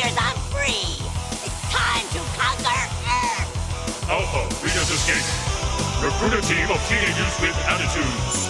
Warriors on free. It's time to conquer Earth. Alpha, Leaders Escape. Recruit a team of teenagers with attitudes.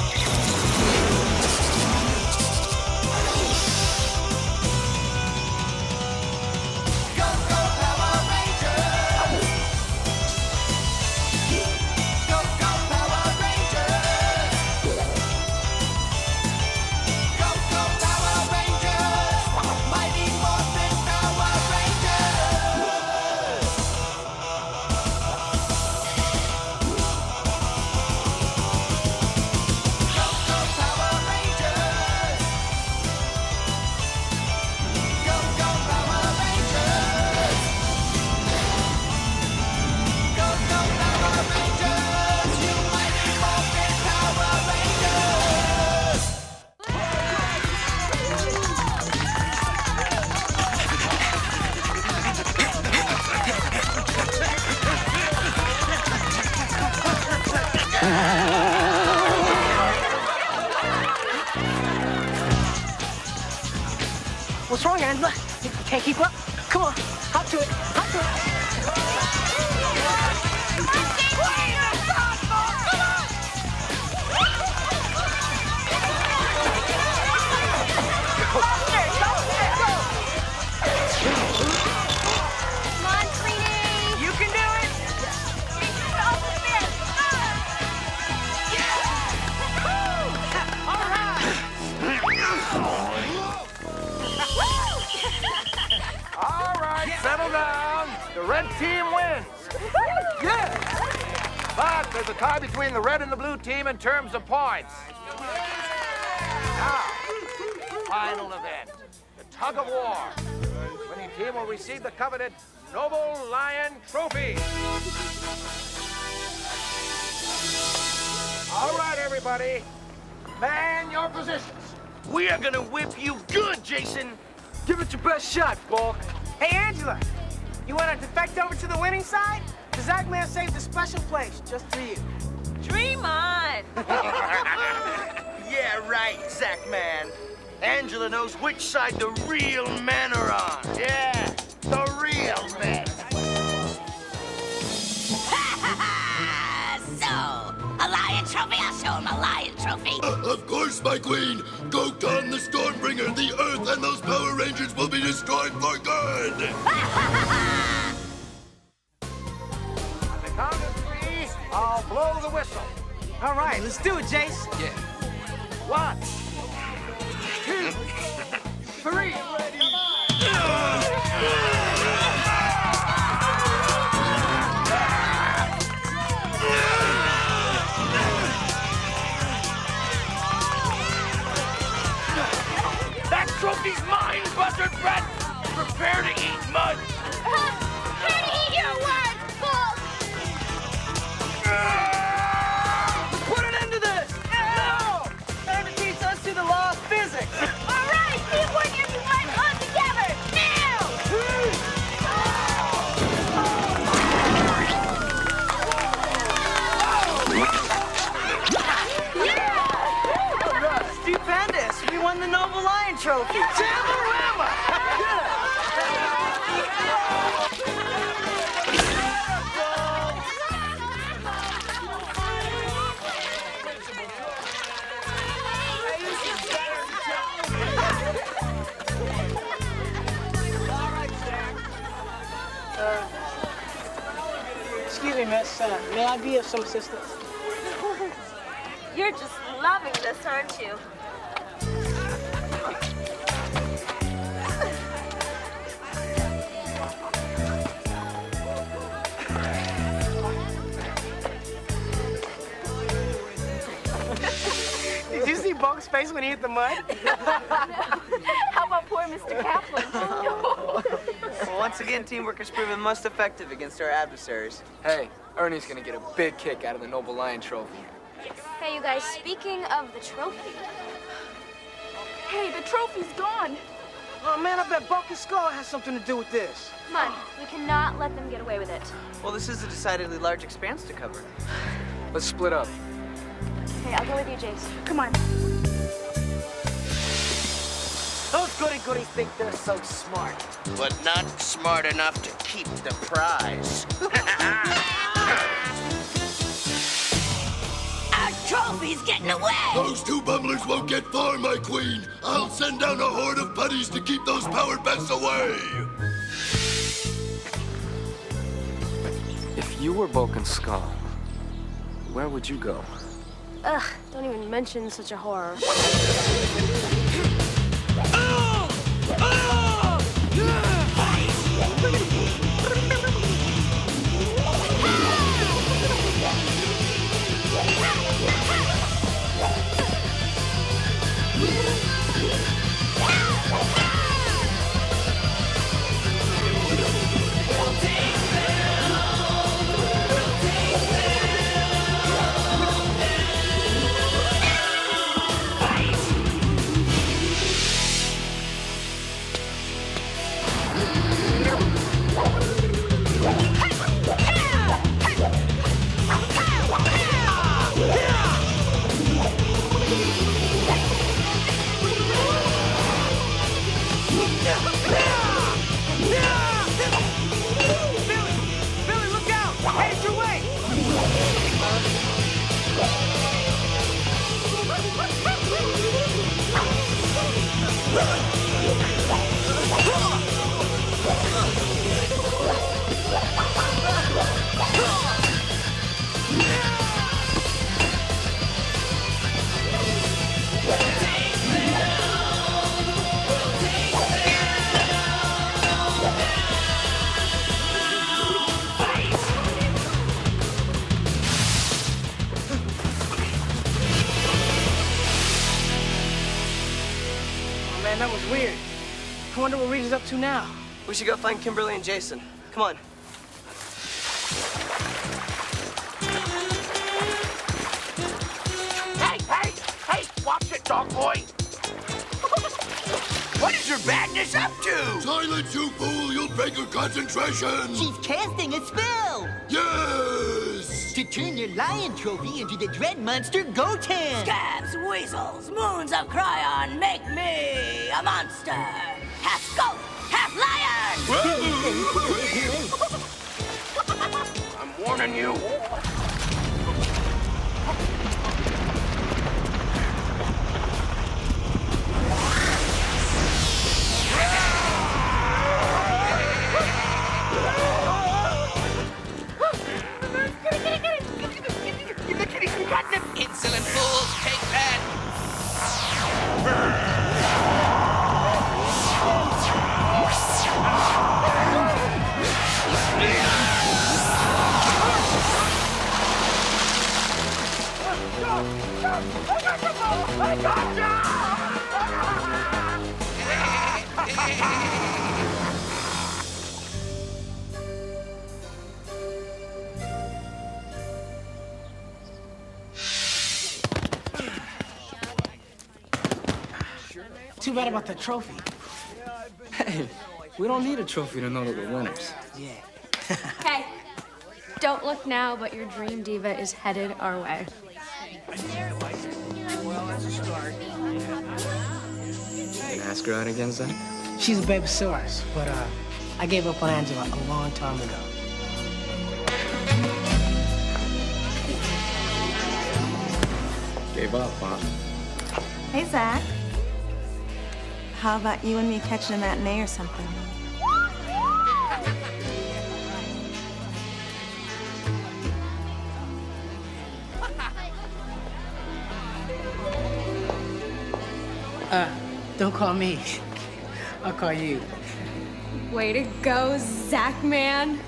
What's wrong, Angela? You can't keep up? Come on, hop to it, hop to it. Come on, Queenie. You can do it. All right. All right, settle down. The red team wins. Good. But there's a tie between the red and the blue team in terms of points. Now, final event, the tug of war. Winning team will receive the coveted Noble Lion Trophy. All right, everybody, man your positions. We are gonna whip you good, Jason. Give it your best shot, Bulk. Hey, Angela, you want to defect over to the winning side? The Zack Man saved a special place just for you. Dream on. Yeah, right, Zack Man. Angela knows which side the real men are on. Yeah, the real men. So, a lion trophy? I'll show him a lion trophy. Of course, my queen. Go con the Stormbringer. The Earth and those Power Rangers will be destroyed for good. On the count of three, I'll blow the whistle. All right, let's do it, Jace. Yeah. 1, 2, 3. That trophy's mine, Buzzard Breath. Prepare to eat mud. Here to eat your words, Bulk. Put an end to this. No! Time to teach us to the law of physics. All right, teamwork everyone, all together, now! Stupendous. We won the Noble Lion Trophy. Jamorama! Excuse me, miss. May I be of some assistance? You're just loving this, aren't you? Did you see Bulk's face when he hit the mud? How about poor Mr. Kaplan? Well, once again, teamwork has proven most effective against our adversaries. Hey, Ernie's gonna get a big kick out of the Noble Lion Trophy. Hey, you guys, speaking of the trophy. Hey, the trophy's gone. Oh, man, I bet Bulky's skull has something to do with this. Come on, we cannot let them get away with it. Well, this is a decidedly large expanse to cover. Let's split up. Okay, I'll go with you, Jace. Come on. Those goody goodies think they're so smart. But not smart enough to keep the prize. Our trophy's getting away! Those two bumblers won't get far, my queen. I'll send down a horde of putties to keep those power bets away. If you were Bulk and Skull, where would you go? Ugh, don't even mention such a horror. Man, that was weird. I wonder what Rita's up to now. We should go find Kimberly and Jason. Come on. Hey, watch it, dog boy. What is your badness up to? Silence, you fool! You'll break your concentration! She's casting a spell Yes! to turn your lion trophy into the dread monster Goten. Scabs, weasels, moons of Cryon, make me a monster. Half goat, half lion. I'm warning you. Insolent fools, take that! Too bad about the trophy. Hey, we don't need a trophy to know that we're winners. Yeah. Hey, don't look now, but your dream diva is headed our way. Well, that's a start. Ask her out again, Zach? She's a babe of Source, but I gave up on Angela a long time ago. Gave up, huh? Hey, Zach. How about you and me catching a matinee or something? Don't call me. I'll call you. Way to go, Zach, man.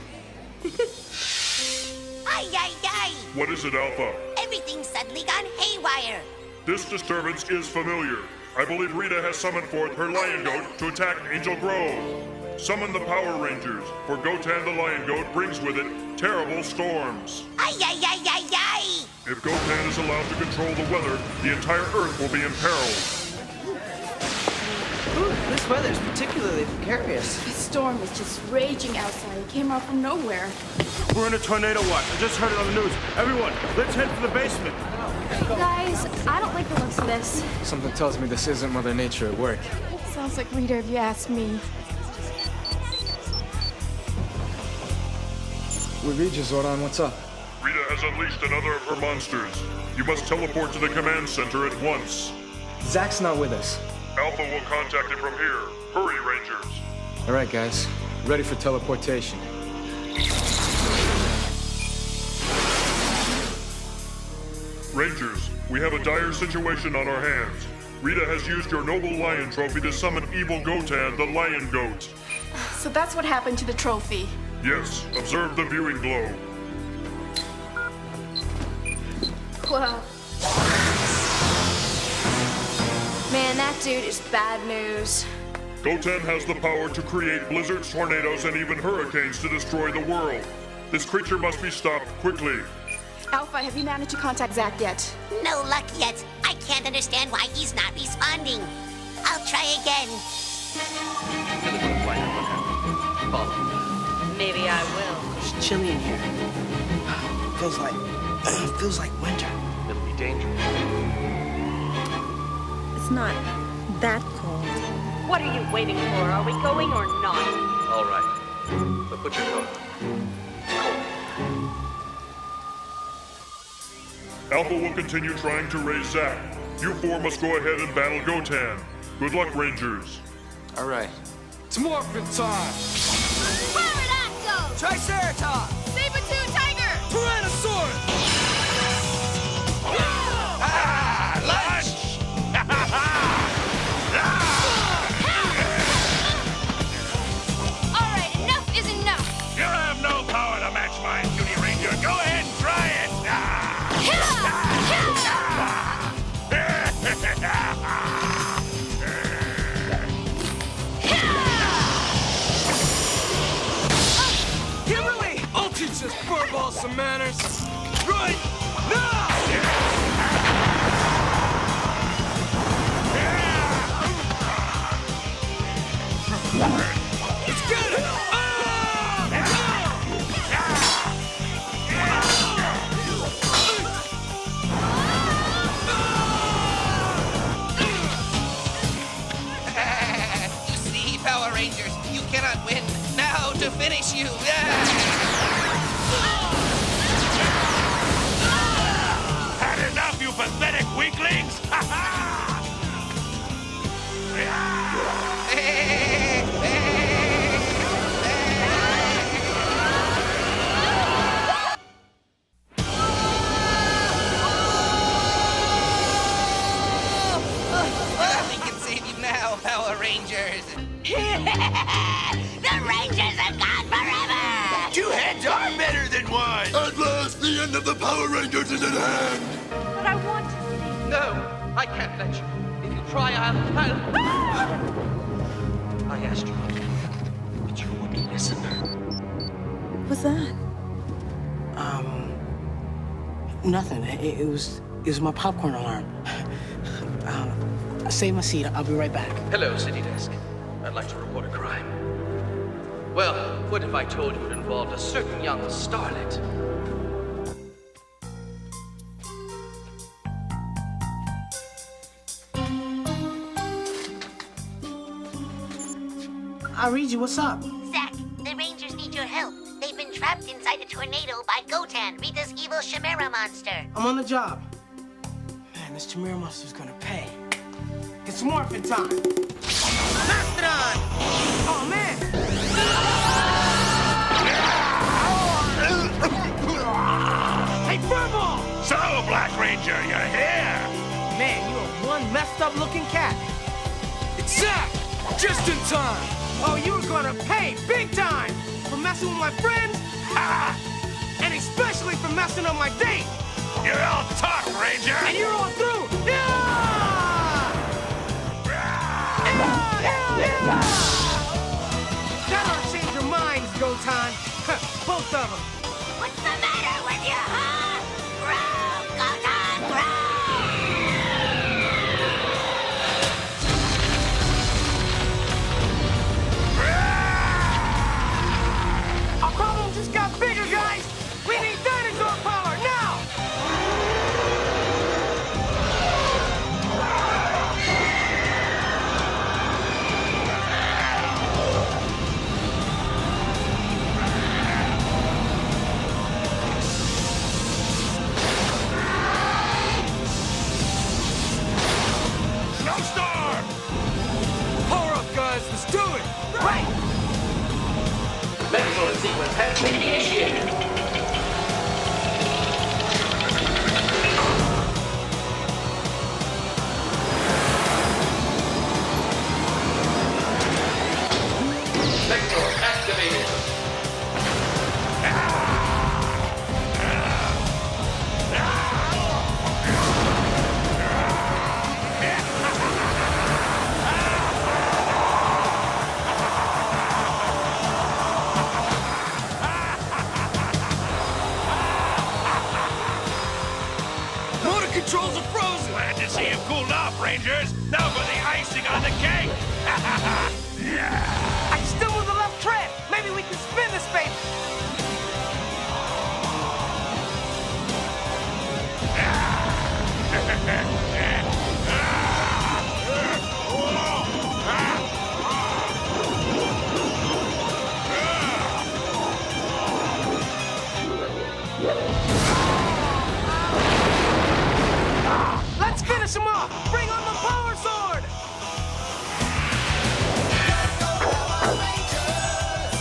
Ay, ay, ay. What is it, Alpha? Everything's suddenly gone haywire. This disturbance is familiar. I believe Rita has summoned forth her lion goat to attack Angel Grove. Summon the Power Rangers, for Gotan the lion goat brings with it terrible storms. Ay, ay, ay, ay, ay. If Gotan is allowed to control the weather, the entire Earth will be imperiled. Ooh, this weather's particularly precarious. The storm is just raging outside. It came out from nowhere. We're in a tornado watch. I just heard it on the news. Everyone, let's head for the basement. Guys, I don't like the looks of this. Something tells me this isn't Mother Nature at work. Sounds like Rita if you ask me. We read you, Zordon. What's up? Rita has unleashed another of her monsters. You must teleport to the command center at once. Zach's not with us. Alpha will contact him from here. Hurry, Rangers. All right, guys. Ready for teleportation. Rangers, we have a dire situation on our hands. Rita has used your noble lion trophy to summon evil Gotan, the lion goat. So that's what happened to the trophy. Yes, observe the viewing globe. Whoa. Man, that dude is bad news. Gotan has the power to create blizzards, tornadoes, and even hurricanes to destroy the world. This creature must be stopped quickly. Alpha, have you managed to contact Zach yet? No luck yet. I can't understand why he's not responding. I'll try again. Maybe I will. It's chilly in here. Feels like winter. It'll be dangerous. It's not that cold. What are you waiting for? Are we going or not? All right. But put your coat on. It's cold. Alpha will continue trying to raise Zack. You four must go ahead and battle Gotan. Good luck, Rangers. All right. It's Morphin time! Pterodactyl! Triceratops! Saber-tooth tiger! Tyrannosaurus! Lunch! All right, enough is enough! You have no power to match mine, Cutie Ranger. Go ahead and try it! Kimberly! I'll teach this furball some manners. Right now! Let's get it! You see, Power Rangers, you cannot win. Now to finish you. Had enough, you pathetic weaklings! Nothing can save you now, Power Rangers. The Rangers are gone forever! Two heads are better than one! At last, the end of the Power Rangers is at hand! But I want to see. No, I can't let you. If you try, I'll... I asked you, but you wouldn't listen. What's that? Nothing. It was my popcorn alarm. Save my seat. I'll be right back. Hello, City Desk. I'd like to report a crime. Well, what if I told you it involved a certain young starlet? I'll read you. What's up? Zack, the Rangers need your help. They've been trapped inside a tornado by Gotan, Rita's evil Chimera monster. I'm on the job. Man, this Chimera monster's gonna pay. It's Morphin time. Mastodon! Oh, man! Hey, Furball! So, Black Ranger, you're here! Man, you are one messed up looking cat. It's Zach! Just in time! Oh, you're gonna pay big time for messing with my friends, and especially for messing up my date. You're all talk, Ranger! And you're all through. That ought to change your minds, Gotan. Both of them. What's the matter with you, huh? Grow, Gotan, Our problem just got bigger, guys. We need dinosaur power now. Sequence has been initiated. Vector activated. Motor controls are frozen! Glad to see him cooled off, Rangers! Now for the icing on the cake! I still with the left tread. Maybe we can spin this baby. Let's finish him off. Bring on the power sword.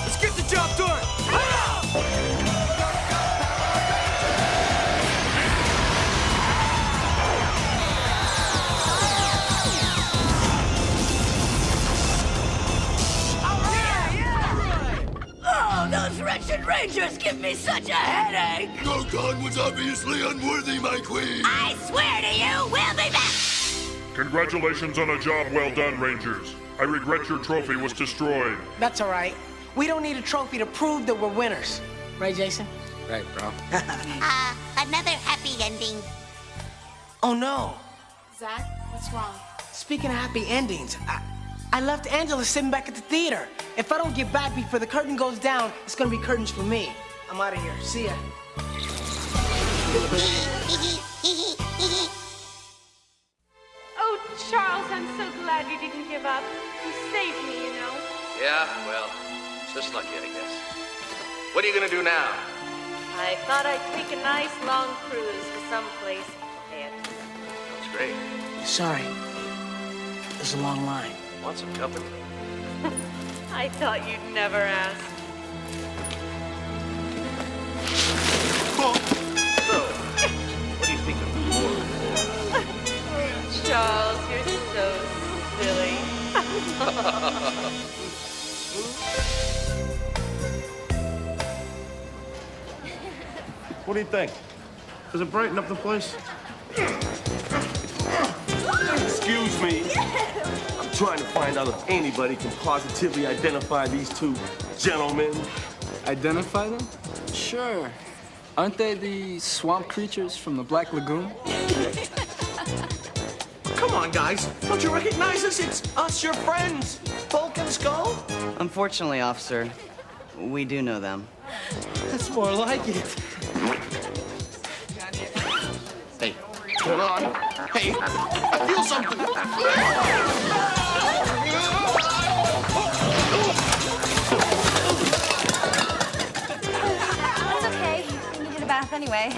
Let's get the job done. Oh, those wretched Rangers give me such a headache! Gotan was obviously unworthy, my queen. I swear to you, we'll be back! Congratulations on a job well done, Rangers. I regret your trophy was destroyed. That's all right. We don't need a trophy to prove that we're winners. Right, Jason? Right, bro. Another happy ending. Oh, no. Zach, what's wrong? Speaking of happy endings, I left Angela sitting back at the theater. If I don't get back before the curtain goes down, it's gonna be curtains for me. I'm out of here. See ya. Oh, Charles, I'm so glad you didn't give up. You saved me, you know. Yeah, well, just lucky, I guess. What are you gonna do now? I thought I'd take a nice long cruise to someplace quiet. That's great. Sorry. There's a long line. Want some company? I thought you'd never ask. So, what do you think of Charles, you're so silly. What do you think? Does it brighten up the place? Excuse me. I'm trying to find out if anybody can positively identify these two gentlemen. Identify them? Sure. Aren't they the swamp creatures from the Black Lagoon? Come on, guys. Don't you recognize us? It's us, your friends. Bulk and Skull? Unfortunately, officer, we do know them. That's more like it. Hey, hold on. Hey, I feel something. That's okay. You needed a bath anyway.